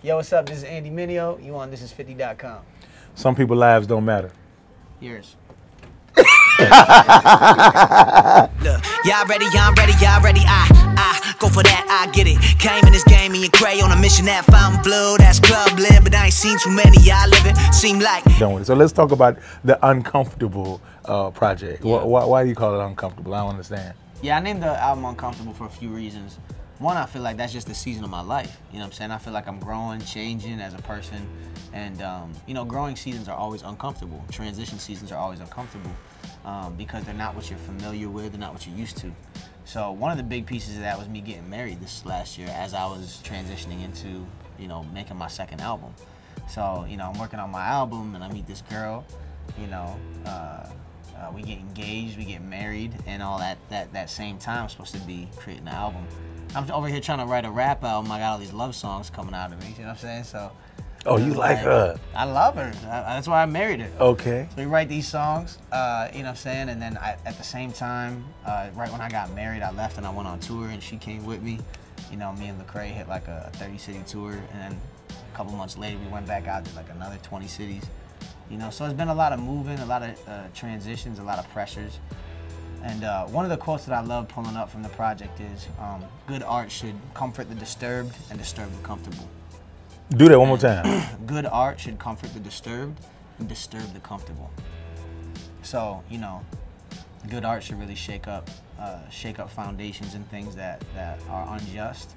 Yo, what's up? This is Andy Mineo. You on Thisis50.com. Some people's lives don't matter. Yours. Look, y'all ready, I'm ready, y'all ready. I go for that, I get it. Came in this game and you cray on a mission that fountain blue, that's club lit, but I ain't seen too many, y'all living, seem like. So let's talk about the Uncomfortable project. Yeah. Why do you call it Uncomfortable? I don't understand. Yeah, I named the album Uncomfortable for a few reasons. One, I feel like that's just the season of my life. You know what I'm saying? I feel like I'm growing, changing as a person. And, you know, growing seasons are always uncomfortable. Transition seasons are always uncomfortable because they're not what you're familiar with, they're not what you're used to. So one of the big pieces of that was me getting married this last year as I was transitioning into, you know, making my second album. So, you know, I'm working on my album and I meet this girl, you know, we get engaged, we get married, and all that same time I'm supposed to be creating an album. I'm over here trying to write a rap album. I got all these love songs coming out of me, you know what I'm saying? So. Oh, you like her? I love her. That's why I married her. Okay. So we write these songs, you know what I'm saying? And then at the same time, right when I got married, I left and I went on tour and she came with me. You know, me and Lecrae hit like a 30-city tour, and then a couple months later we went back out to like another 20 cities. You know, so it's been a lot of moving, a lot of transitions, a lot of pressures. And one of the quotes that I love pulling up from the project is, good art should comfort the disturbed and disturb the comfortable. Do that one more time. Good art should comfort the disturbed and disturb the comfortable. So, you know, good art should really shake up foundations and things that are unjust.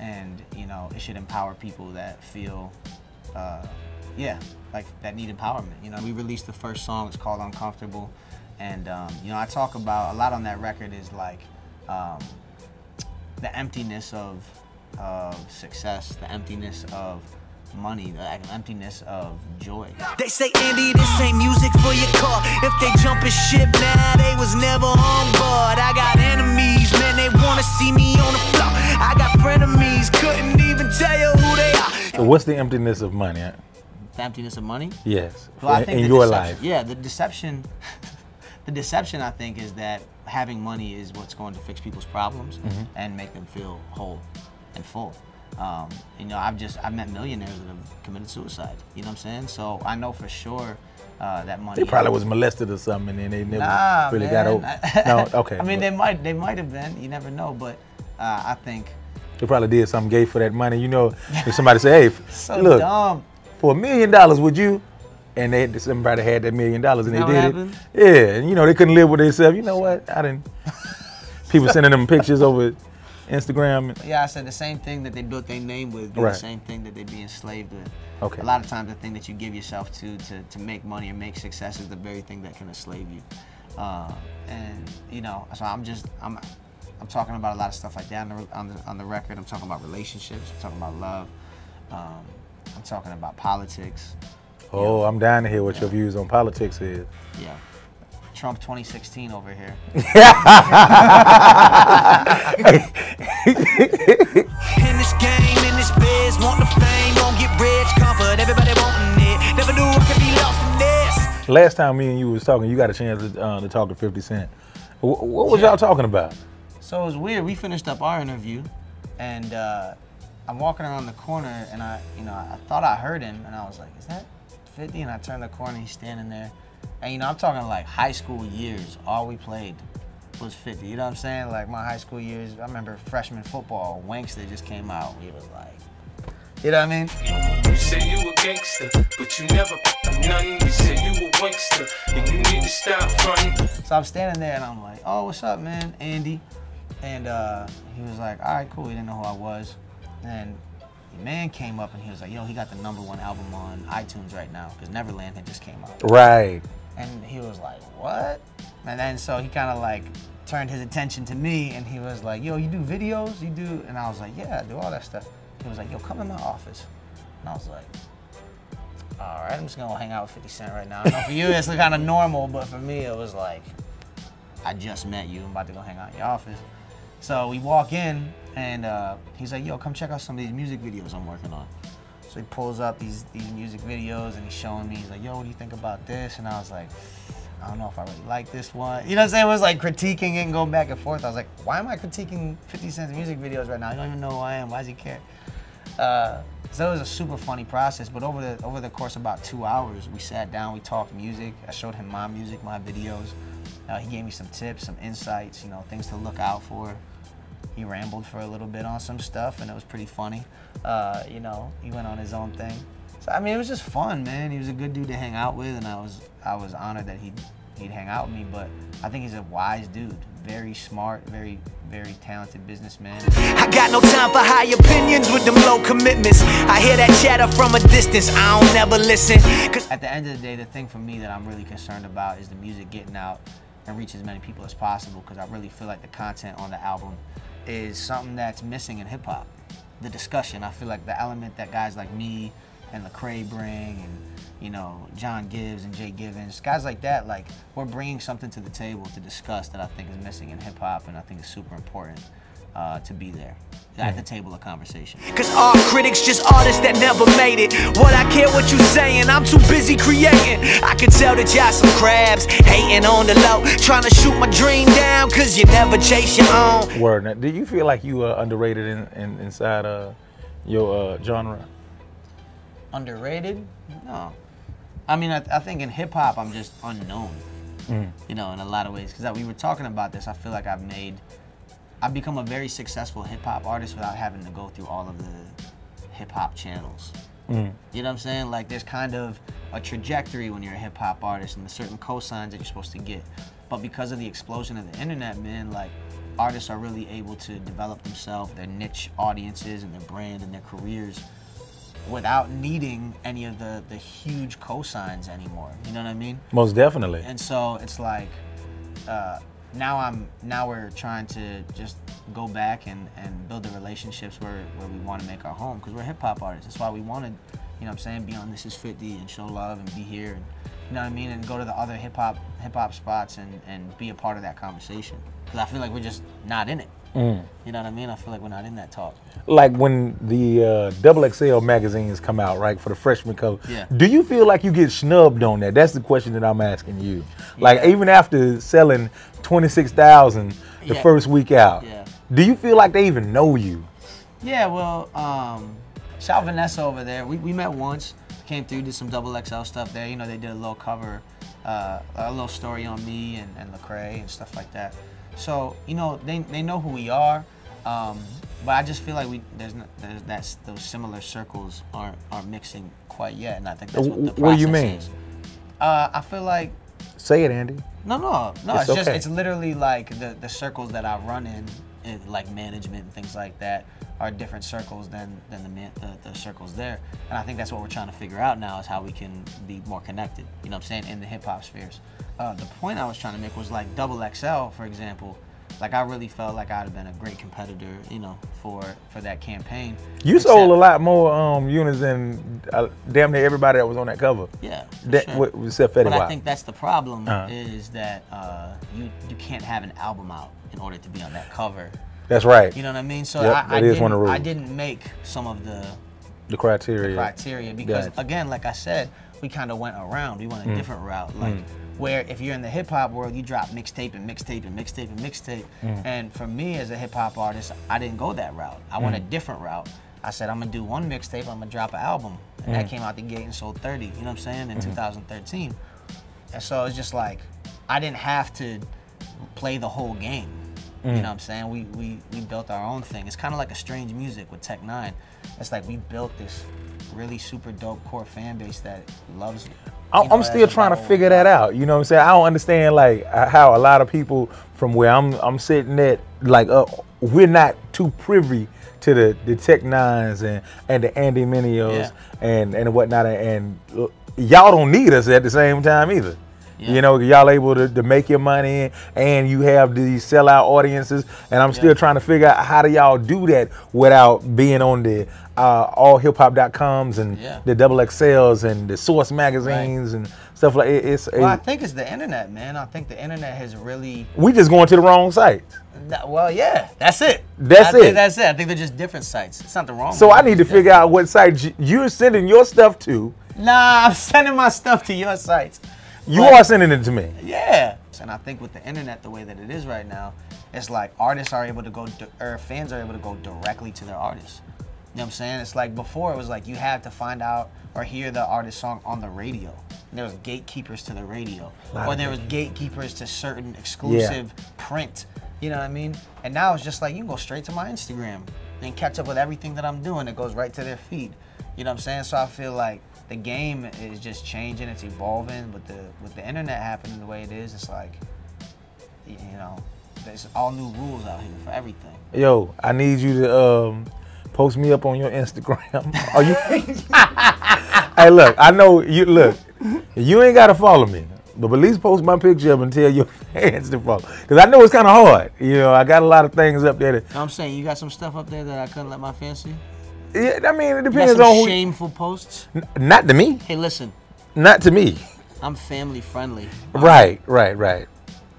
And, you know, it should empower people that feel, yeah, like that need empowerment. You know, we released the first song, it's called Uncomfortable. And, you know, I talk about, a lot on that record is like the emptiness of success, the emptiness of money, the emptiness of joy. They say, Andy, this ain't music for your car. If they jumpin' ship now, they was never on board. I got enemies, man, they wanna see me on the floor. I got frenemies, couldn't even tell you who they are. So what's the emptiness of money? The emptiness of money? Yes, well, I think in your life. Yeah, the deception, I think, is that having money is what's going to fix people's problems and make them feel whole and full. You know, I've met millionaires that have committed suicide. You know what I'm saying? So I know for sure that money. They probably was molested or something, and they never really got over. No, okay. I mean, they might have been. You never know, but I think they probably did something gay for that money. You know, if somebody say, "Hey, so look, dumb. for $1 million, would you?" And somebody had that $1 million and they did it. Yeah, and you know they couldn't live with themselves. You know what? I didn't. People sending them pictures over Instagram. Yeah, I said the same thing that they built their name with, the same thing that they be enslaved with. Okay. A lot of times the thing that you give yourself to make money and make success is the very thing that can enslave you. And you know, so I'm talking about a lot of stuff like that on the record. I'm talking about relationships. I'm talking about love. I'm talking about politics. Oh, I'm dying to hear what your views on politics is. Yeah. Trump 2016 over here. In this game, in this biz, want the fame, won't get rich, comfort, everybody wanting it. Never knew I could be lost in this. Last time me and you was talking, you got a chance to talk to 50 Cent. What was y'all talking about? So it was weird. We finished up our interview, and I'm walking around the corner, and I thought I heard him, and I was like, "Is that 50?" And I turned the corner, and he's standing there. And you know, I'm talking like high school years. All we played was 50. You know what I'm saying? Like my high school years. I remember freshman football, Wanks that just came out. We was like, you know what I mean? You say you a gangster, but you never nothing. You say you a wankster, and you need to stop fronting. So I'm standing there, and I'm like, "Oh, what's up, man, Andy?" And he was like, "All right, cool." He didn't know who I was. And the man came up and he was like, "Yo, he got the #1 album on iTunes right now because Neverland had just came out." Right. And he was like, "What?" And then so he kind of like turned his attention to me and he was like, "Yo, you do videos? You do?" And I was like, "Yeah, I do all that stuff." He was like, "Yo, come in my office." And I was like, "All right, I'm just gonna hang out with 50 Cent right now." I know for you it's kind of normal, but for me it was like, I just met you, I'm about to go hang out in your office. So we walk in and he's like, "Yo, come check out some of these music videos I'm working on." So he pulls up these music videos and he's showing me, he's like, "Yo, what do you think about this?" And I was like, "I don't know if I really like this one." You know what I'm saying? It was like critiquing it and going back and forth. I was like, why am I critiquing 50 Cent's music videos right now? I don't even know who I am. Why does he care? So it was a super funny process, but over the course of about 2 hours, we sat down, we talked music. I showed him my music, my videos. He gave me some tips, some insights, you know, things to look out for. He rambled for a little bit on some stuff, and it was pretty funny. You know, he went on his own thing. So I mean, it was just fun, man. He was a good dude to hang out with, and I was honored that he'd hang out with me. But I think he's a wise dude, very smart, very talented businessman. I got no time for high opinions with them low commitments. I hear that chatter from a distance, I don't never listen. At the end of the day, the thing for me that I'm really concerned about is the music getting out and reach as many people as possible, because I really feel like the content on the album is something that's missing in hip hop. The discussion, I feel like the element that guys like me and Lecrae bring, and you know, John Gibbs and Jay Givens, guys like that, like we're bringing something to the table to discuss that I think is missing in hip hop, and I think it's super important to be there at the table of conversation. Cause all critics just artists that never made it. What I care what you saying, I'm too busy creating. I can tell that y'all some crabs, hating on the low, trying to shoot my dream down, cause you never chase your own. Word. Now, do you feel like you are underrated inside your genre? Underrated? No. I mean, I think in hip hop, I'm just unknown, you know, in a lot of ways. Because we were talking about this, I feel like I've become a very successful hip hop artist without having to go through all of the hip hop channels. You know what I'm saying? Like, there's kind of a trajectory when you're a hip hop artist and the certain cosigns that you're supposed to get. But because of the explosion of the internet, man, like, artists are really able to develop themselves, their niche audiences and their brand and their careers without needing any of the huge cosigns anymore. You know what I mean? Most definitely. And so it's like, now we're trying to just go back and build the relationships where we want to make our home, because we're hip hop artists. That's why we wanted, you know what I'm saying, be on Thisis50 and show love and be here, and you know what I mean, and go to the other hip hop spots and be a part of that conversation. Because I feel like we're just not in it. You know what I mean? I feel like we're not in that talk. Like when the XXL magazines come out, right, for the freshman cover, do you feel like you get snubbed on that? That's the question that I'm asking you. Like, even after selling 26,000 the first week out, do you feel like they even know you? Yeah, well, shout out Vanessa over there. We met once, came through, did some XXL stuff there. You know, they did a little cover, a little story on me and Lecrae and stuff like that. So, you know, they know who we are, but I just feel like those similar circles aren't mixing quite yet, and I think that's what the process What do you mean? is. I feel like. Say it, Andy. No. It's okay. just, it's literally like the circles that I run in, like management and things like that, are different circles than the circles there. And I think that's what we're trying to figure out now, is how we can be more connected, you know what I'm saying, in the hip hop spheres. The point I was trying to make was like XXL, for example. Like, I really felt like I'd have been a great competitor, you know, for that campaign. You sold a lot more units than damn near everybody that was on that cover. Yeah, sure. Except Fetty But Wap. I think that's the problem, is that you can't have an album out in order to be on that cover. That's right. You know what I mean? So yep, I didn't make some of the criteria. Because again, like I said, we kind of went around. We went a different route. Like, where if you're in the hip hop world, you drop mixtape and mixtape and mixtape and mixtape. And for me as a hip hop artist, I didn't go that route. I went a different route. I said, I'm gonna do one mixtape, I'm gonna drop an album. And that came out the gate and sold 30, you know what I'm saying, in 2013. And so it's just like, I didn't have to play the whole game. You know what I'm saying? We built our own thing. It's kind of like a Strange Music with Tech 9. It's like we built this really super dope core fan base that loves it. I'm still trying to figure that out. You know what I'm saying? I don't understand like how a lot of people from where I'm sitting at, like we're not too privy to the Tech 9s and the Andy Mineos and whatnot, and y'all don't need us at the same time either. You know, y'all able to make your money, and you have these sellout audiences, and I'm still trying to figure out how do y'all do that without being on the allhiphop.coms and the XXLs and the Source magazines and stuff like it. Well, I think it's the internet, man. I think the internet has really... We just going to the wrong sites. Well, yeah, that's it. That's it. That's it. I think they're just different sites. It's not the wrong So I need to figure out what site you're sending your stuff to. Nah, I'm sending my stuff to your sites. You are sending it to me. Yeah. And I think with the internet, the way that it is right now, it's like artists are able to go, or fans are able to go directly to their artists. what I'm saying? It's like before it was like you had to find out or hear the artist's song on the radio. And there was gatekeepers to the radio. Or there was gatekeepers to certain exclusive print. You know what I mean? And now it's just like you can go straight to my Instagram and catch up with everything that I'm doing. It goes right to their feed. You know what I'm saying? So I feel like the game is just changing, it's evolving, but with the internet happening the way it is, it's like, you know, there's all new rules out here for everything. Yo, I need you to post me up on your Instagram. Are you? Hey, look, I know you. Look, you ain't gotta follow me, but at least post my picture up and tell your fans to follow. Cause I know it's kind of hard. You know, I got a lot of things up there. That, I'm saying, you got some stuff up there that I couldn't let my fans see. Yeah, I mean, it depends on who. Shameful posts. Not to me. Hey, listen. Not to me. I'm family friendly. Right.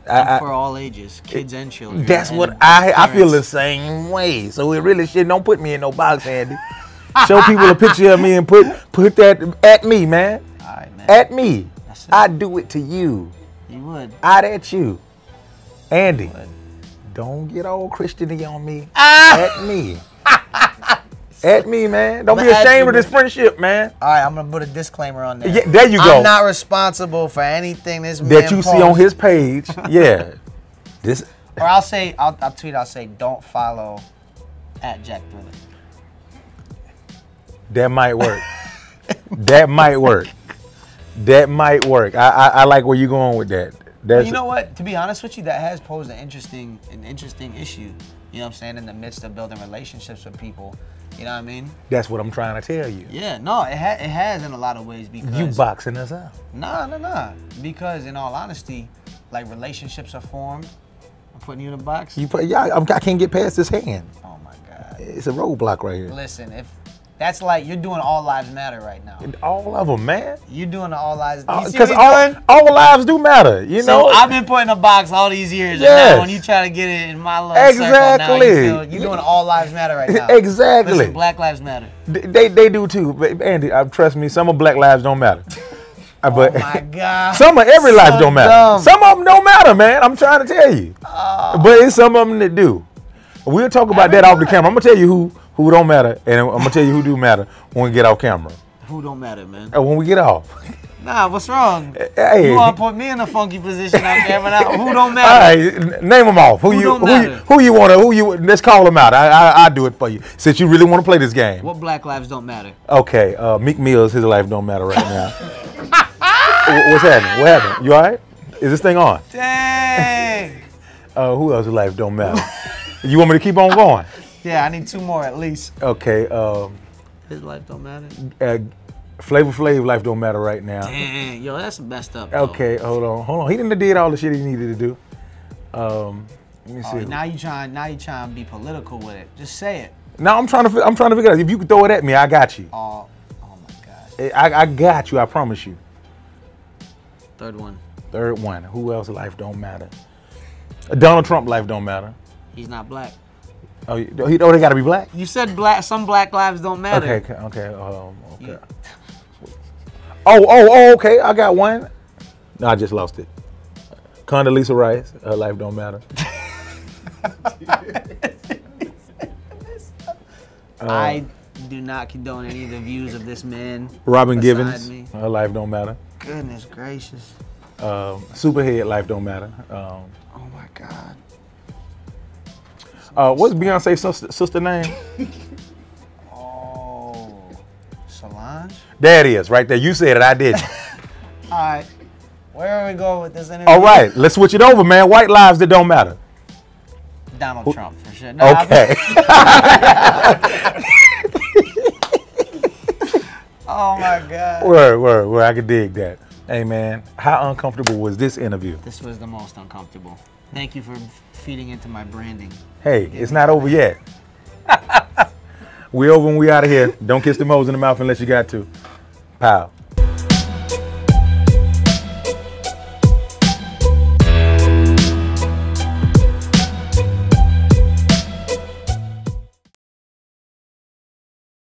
I'm for all ages, kids and children. That's what I feel the same way. So it really shit. Don't put me in no box, Andy. Show people a picture of me and put that at me, man. All right, man. At me. I'd do it to you. You would. I'd at you. Andy, don't get all Christian-y on me. At me. At me, man. Don't be ashamed of this friendship, man. All right, I'm going to put a disclammer on there. Yeah, there you go. I'm not responsible for anything this man that you see on his page. Yeah. This. Or I'll say, I'll tweet, I'll say, don't follow at Jack Thriller. That might work. That might work. That might work. I like where you're going with that. Well, you know what? To be honest with you, that has posed an interesting issue. You know what I'm saying? In the midst of building relationships with people. You know what I mean? That's what I'm trying to tell you. Yeah, no, it has in a lot of ways because you boxing us out. Nah. Because in all honesty, like relationships are formed. I'm putting you in a box. I can't get past this hand. Oh my God. It's a roadblock right here. Listen, if that's like you're doing All Lives Matter right now. All of them, man. You're doing the All Lives. Because all lives do matter. You know. I've been put in a box all these years. Yes. And now when you try to get it in my little circle, now you're doing All Lives Matter right now. Exactly. Listen, Black Lives Matter. They do too. But Andy, trust me, some of Black lives don't matter. But oh my God. Some of every life don't matter. Dumb. Some of them don't matter, man. I'm trying to tell you. But it's some of them that do. We'll talk about that off the camera. I'm gonna tell you who don't matter, and I'm gonna tell you who do matter when we get off camera. Who don't matter, man? When we get off. Nah, what's wrong? Hey. You want to put me in a funky position out there, but who don't matter? All right, name them off. Who you want to? Let's call them out. I'll do it for you since you really want to play this game. What Black lives don't matter? Okay, Meek Mill's his life don't matter right now. What's happening? What happened? You all right? Is this thing on? Dang. Who else's life don't matter? You want me to keep on going? Yeah, I need 2 more at least. Okay. His life don't matter. Flavor Flav life don't matter right now. Dang, yo, that's messed up. Though. Okay, hold on. He didn't did all the shit he needed to do. Let me see. Now you trying to be political with it. Just say it. No, I'm trying to figure out. If you can throw it at me, I got you. Oh my gosh. I got you. I promise you. Third one. Who else life don't matter? Donald Trump life don't matter. He's not black. Oh, they got to be black? You said black. Some black lives don't matter. Okay. Yeah. Oh, okay. I got one. No, I just lost it. Condoleezza Rice, her life don't matter. I do not condone any of the views of this man. Robin Givens, her life don't matter. Goodness gracious. Superhead life don't matter. Oh my God. What's Beyonce's sister name? Solange? There it is, right there. You said it, I didn't. All right. Where are we going with this interview? All right, let's switch it over, man. White lives that don't matter. Donald Trump, for sure. No, okay. Oh, my God. Word. I could dig that. Hey, man, how uncomfortable was this interview? This was the most uncomfortable. Thank you for feeding into my branding. Hey, it's not over yet. We over and we out of here. Don't kiss the moles in the mouth unless you got to. Pow.